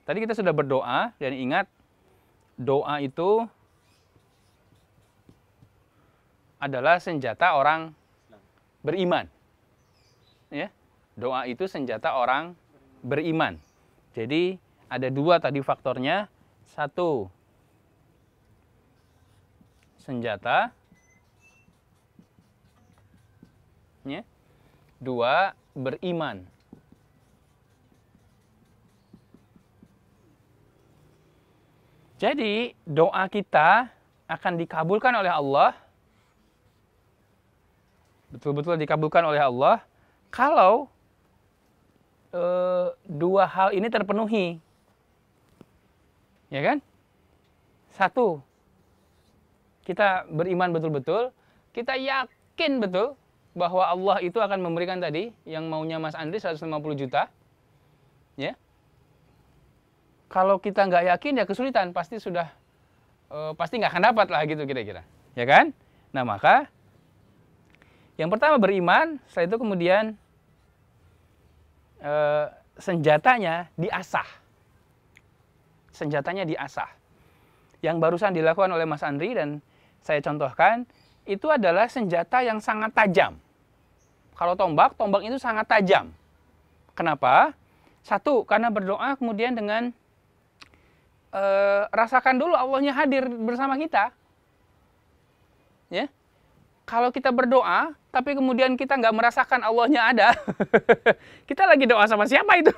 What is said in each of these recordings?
Tadi kita sudah berdoa, dan ingat doa itu adalah senjata orang beriman. Ya, doa itu senjata orang beriman. Jadi ada dua tadi faktornya. Satu, senjata. Ya. Dua, beriman. Jadi doa kita akan dikabulkan oleh Allah. Betul-betul dikabulkan oleh Allah kalau dua hal ini terpenuhi. Ya kan? Satu, kita beriman betul-betul, kita yakin betul bahwa Allah itu akan memberikan tadi yang maunya Mas Andri 150 juta. Ya. Kalau kita nggak yakin ya kesulitan, pasti nggak akan dapat lah gitu kira-kira. Ya kan? Nah, maka yang pertama beriman, setelah itu kemudian senjatanya diasah. Senjatanya diasah. Yang barusan dilakukan oleh Mas Andri dan saya contohkan, itu adalah senjata yang sangat tajam. Kalau tombak itu sangat tajam. Kenapa? Satu, karena berdoa kemudian dengan rasakan dulu Allahnya hadir bersama kita. Ya. Kalau kita berdoa, tapi kemudian kita nggak merasakan Allahnya ada, kita lagi doa sama siapa itu?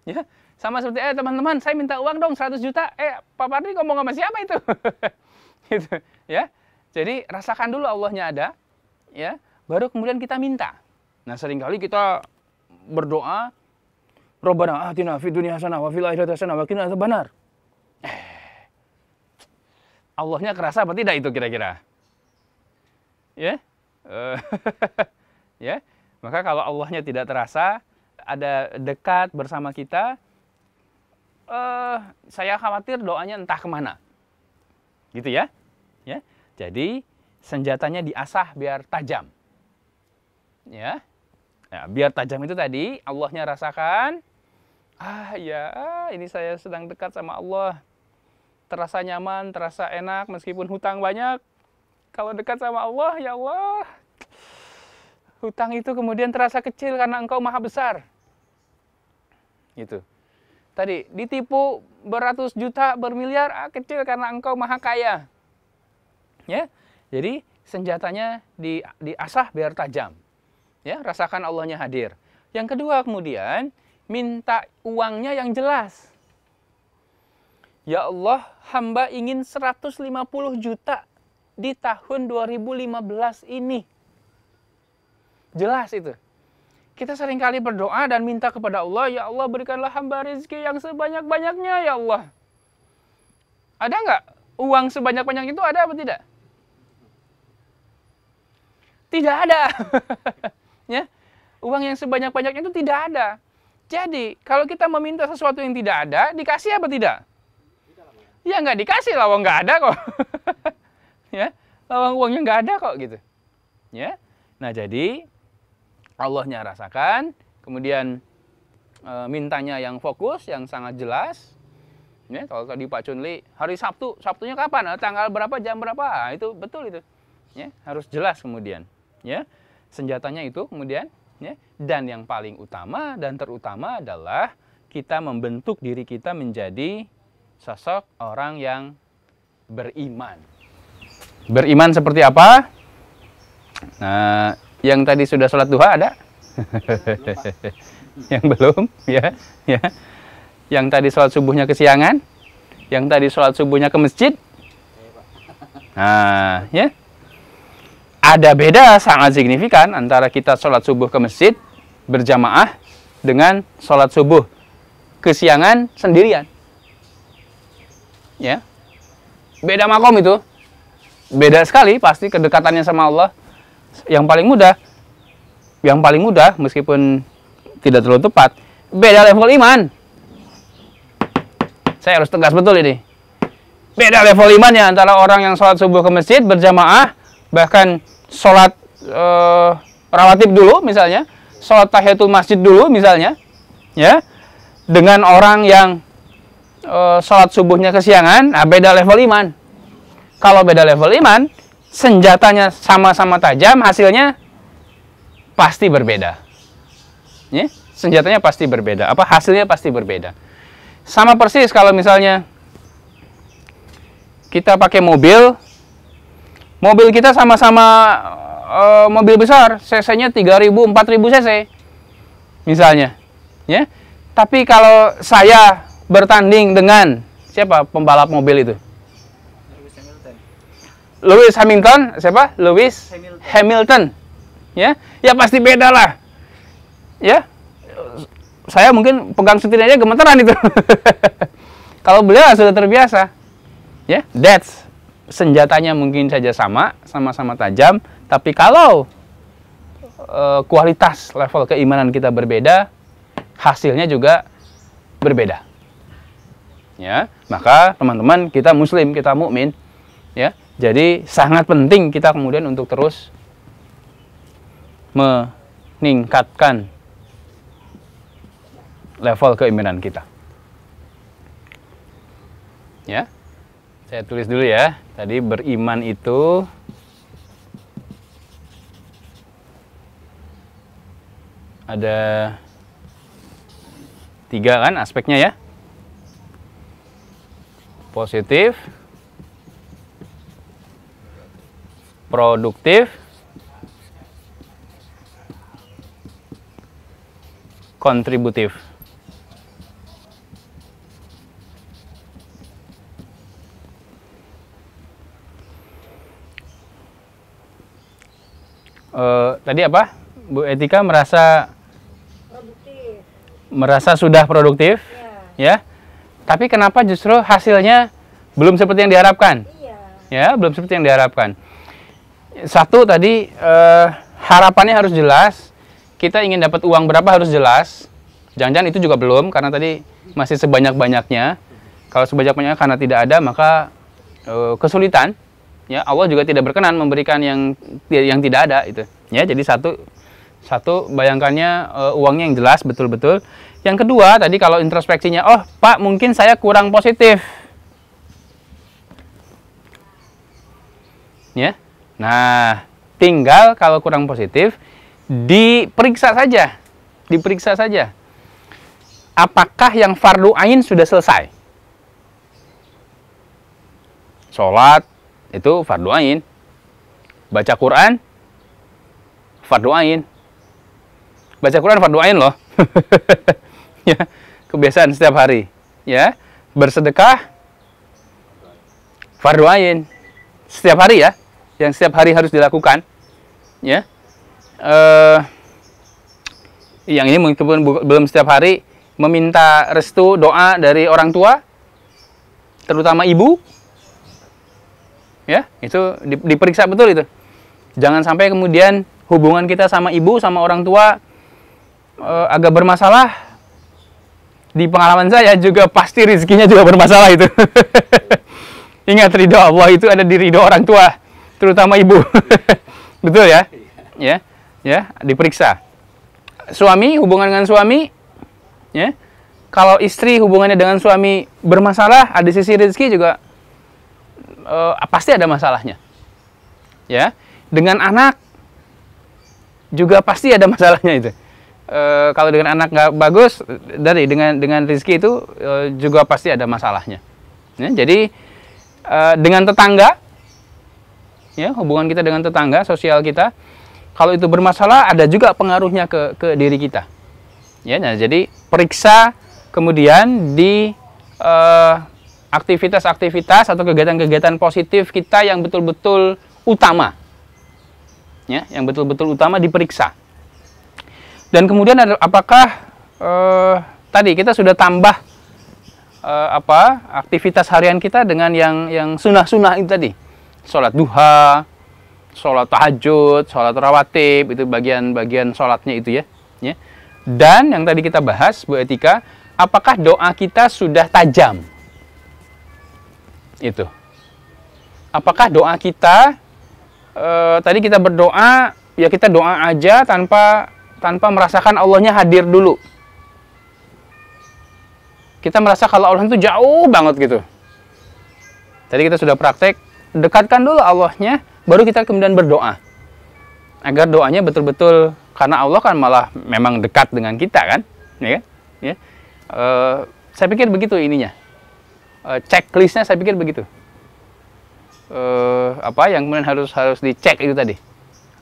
Ya, sama seperti, teman-teman, saya minta uang dong 100 juta. Pak Pardi ngomong sama siapa itu? Gitu, ya. Jadi rasakan dulu Allahnya ada, ya, baru kemudian kita minta. Nah, seringkali kita berdoa, Rabbana atina fid dunya hasanah wa fil akhirati hasanah wa qina adzabannar. Allahnya kerasa apa tidak itu kira-kira? Ya, ya. Maka kalau Allahnya tidak terasa, ada dekat bersama kita, saya khawatir doanya entah kemana, gitu ya. Ya. Jadi senjatanya diasah biar tajam, ya. Nah, biar tajam itu tadi Allahnya rasakan. Ya, ini saya sedang dekat sama Allah, terasa nyaman, terasa enak meskipun hutang banyak. Kalau dekat sama Allah, ya Allah, hutang itu kemudian terasa kecil karena Engkau maha besar. Gitu. Tadi ditipu beratus juta, bermiliar, kecil karena Engkau maha kaya. Ya, jadi senjatanya diasah biar tajam. Ya, rasakan Allahnya hadir. Yang kedua kemudian minta uangnya yang jelas. Ya Allah, hamba ingin 150 juta di tahun 2015 ini. Jelas itu. Kita seringkali berdoa dan minta kepada Allah, ya Allah berikanlah hamba rezeki yang sebanyak-banyaknya ya Allah. Ada nggak uang sebanyak-banyak itu, ada apa tidak? Tidak ada. Ya, uang yang sebanyak-banyaknya itu tidak ada. Jadi, kalau kita meminta sesuatu yang tidak ada, dikasih apa tidak? Ya nggak dikasih, lawang nggak ada kok. Ya, lawang uangnya nggak ada kok gitu. Ya, nah jadi Allahnya rasakan, kemudian mintanya yang fokus, yang sangat jelas. Ya, kalau tadi Pak Chunli hari Sabtu, Sabtunya kapan? Tanggal berapa, jam berapa? Itu betul itu. Ya, harus jelas kemudian. Ya, senjatanya itu kemudian. Ya, dan yang paling utama dan terutama adalah kita membentuk diri kita menjadi sosok orang yang beriman. Beriman seperti apa? Nah, yang tadi sudah sholat duha ada? Yang belum, ya, ya. Yang tadi sholat subuhnya kesiangan? Yang tadi sholat subuhnya ke masjid? Nah, ya. Ada beda sangat signifikan antara kita sholat subuh ke masjid berjamaah dengan sholat subuh kesiangan sendirian. Ya, beda makom itu, beda sekali pasti kedekatannya sama Allah. Yang paling mudah meskipun tidak terlalu tepat, beda level iman. Saya harus tegas betul ini. Beda level imannya antara orang yang sholat subuh ke masjid berjamaah, bahkan sholat rawatib dulu misalnya, sholat tahiyatul masjid dulu misalnya, ya, dengan orang yang sholat subuhnya kesiangan, nah beda level iman. Kalau beda level iman, senjatanya sama-sama tajam, hasilnya pasti berbeda. Ya? Senjatanya pasti berbeda. Apa hasilnya pasti berbeda. Sama persis kalau misalnya kita pakai mobil kita sama-sama mobil besar, cc-nya 3.000, 4.000 cc, misalnya. Ya? Tapi kalau saya bertanding dengan siapa pembalap mobil itu? Lewis Hamilton, siapa? Lewis Hamilton. Ya, ya pasti beda lah. Ya, saya mungkin pegang setirnya aja gemeteran itu. Kalau beliau sudah terbiasa. Ya, that's senjatanya mungkin saja sama-sama tajam, tapi kalau kualitas level keimanan kita berbeda, hasilnya juga berbeda. Ya, maka teman-teman, kita muslim, kita mukmin, ya. Jadi sangat penting kita kemudian untuk terus meningkatkan level keimanan kita. Ya. Saya tulis dulu ya. Tadi beriman itu ada 3 kan aspeknya ya. Positif, produktif, kontributif. Tadi apa? Bu Etika merasa produktif. Merasa sudah produktif, ya. Tapi kenapa justru hasilnya belum seperti yang diharapkan? Iya. Ya, belum seperti yang diharapkan. Satu tadi harapannya harus jelas. Kita ingin dapat uang berapa harus jelas. Jangan-jangan itu juga belum, karena tadi masih sebanyak-banyaknya. Kalau sebanyak-banyaknya karena tidak ada, maka kesulitan. Ya, Allah juga tidak berkenan memberikan yang tidak ada itu. Ya, jadi satu bayangkannya uangnya yang jelas betul-betul. Yang kedua tadi kalau introspeksinya, oh Pak mungkin saya kurang positif. Ya, nah tinggal kalau kurang positif diperiksa saja. Apakah yang fardu ain sudah selesai? Sholat itu fardu ain. Baca Quran fardu ain. Baca Quran fardu ain loh. Ya, kebiasaan setiap hari. Ya, bersedekah fardu ain. Setiap hari ya, yang setiap hari harus dilakukan. Ya. Yang ini mungkin belum setiap hari, meminta restu doa dari orang tua, terutama ibu. Ya, itu diperiksa betul itu. Jangan sampai kemudian hubungan kita sama ibu, sama orang tua agak bermasalah. Di pengalaman saya juga pasti rezekinya juga bermasalah itu. Ingat, ridho Allah itu ada di ridho orang tua, terutama ibu. Betul ya? Ya, diperiksa. Suami, hubungan dengan suami, ya. Kalau istri hubungannya dengan suami bermasalah, ada sisi rezeki juga pasti ada masalahnya. Ya, dengan anak juga pasti ada masalahnya itu. Kalau dengan anak nggak bagus, dengan rezeki itu juga pasti ada masalahnya. Ya, jadi dengan tetangga, ya, hubungan kita dengan tetangga, sosial kita, kalau itu bermasalah, ada juga pengaruhnya ke diri kita. Ya, nah, jadi periksa kemudian di aktivitas-aktivitas atau kegiatan-kegiatan positif kita yang betul-betul utama. Ya, yang betul-betul utama diperiksa. Dan kemudian apakah tadi kita sudah tambah aktivitas harian kita dengan yang sunnah-sunnah itu tadi. Sholat duha, sholat tahajud, sholat rawatib, itu bagian-bagian sholatnya itu ya. Dan yang tadi kita bahas, Bu Etika, apakah doa kita sudah tajam? Itu. Apakah doa kita, tadi kita berdoa, ya kita doa aja tanpa merasakan Allahnya hadir dulu. kita merasa kalau Allah itu jauh banget gitu. Tadi kita sudah praktek, dekatkan dulu Allahnya, baru kita kemudian berdoa. Agar doanya betul-betul, karena Allah kan malah memang dekat dengan kita kan, ya kan? Ya. Saya pikir begitu ininya. Checklistnya saya pikir begitu. Apa yang kemudian harus dicek itu tadi,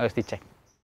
harus dicek.